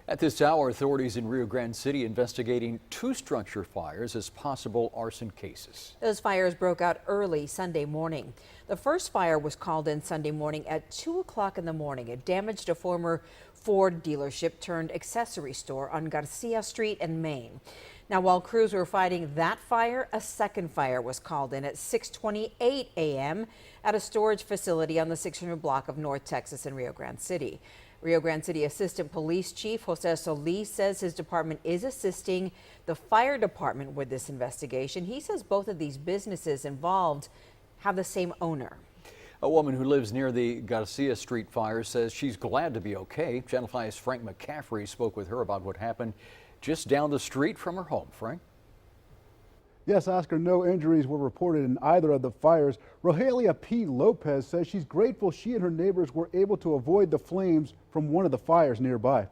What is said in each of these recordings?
At this hour, authorities in Rio Grande City investigating two structure fires as possible arson cases. Those fires broke out early Sunday morning. The first fire was called in Sunday morning at 2 o'clock in the morning. It damaged a former Ford dealership turned accessory store on Garcia Street in Maine. Now, while crews were fighting that fire, a second fire was called in at 6:28 a.m. at a storage facility on the 600 block of North Texas in Rio Grande City. Rio Grande City Assistant Police Chief Jose Solis says his department is assisting the fire department with this investigation. He says both of these businesses involved have the same owner. A woman who lives near the Garcia Street fire says she's glad to be okay. Channel 5's Frank McCaffrey spoke with her about what happened just down the street from her home. Frank? Yes, Oscar, no injuries were reported in either of the fires. Rogelia P. Lopez says she's grateful she and her neighbors were able to avoid the flames from one of the fires nearby.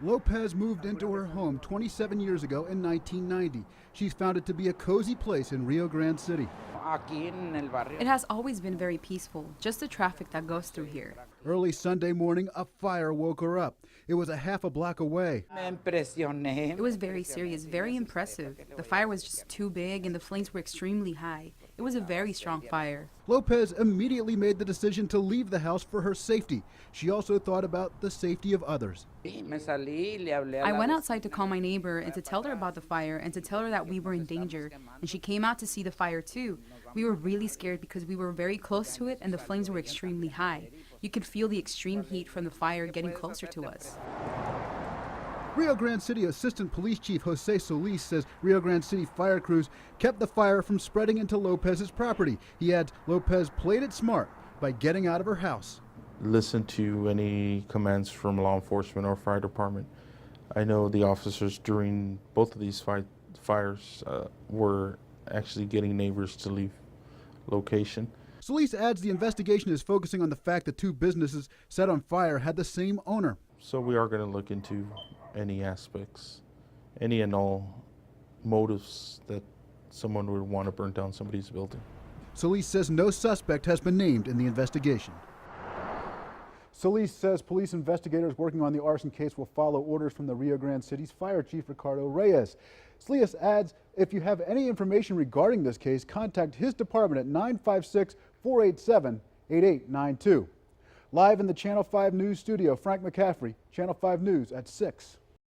Lopez moved into her home 27 years ago in 1990. She's found it to be a cozy place in Rio Grande City. It has always been very peaceful, just the traffic that goes through here. Early Sunday morning, a fire woke her up. It was a half a block away. It was very serious, very impressive. The fire was just too big and the flames were extremely high. It was a very strong fire. Lopez immediately made the decision to leave the house for her safety. She also thought about the safety of others. I went outside to call my neighbor and to tell her about the fire and to tell her that we were in danger. And she came out to see the fire too. We were really scared because we were very close to it and the flames were extremely high. You could feel the extreme heat from the fire getting closer to us. Rio Grande City Assistant Police Chief Jose Solis says Rio Grande City fire crews kept the fire from spreading into Lopez's property. He adds Lopez played it smart by getting out of her house. Listen to any commands from law enforcement or fire department. I know the officers during both of these fires were actually getting neighbors to leave location. Solis adds the investigation is focusing on the fact that two businesses set on fire had the same owner. So we are going to look into any aspects, any and all motives that someone would want to burn down somebody's building. Solis says no suspect has been named in the investigation. Solis says police investigators working on the arson case will follow orders from the Rio Grande City's Fire Chief Ricardo Reyes. Solis adds if you have any information regarding this case, contact his department at 956-487-8892. Live in the Channel 5 News studio, Frank McCaffrey, Channel 5 News at 6.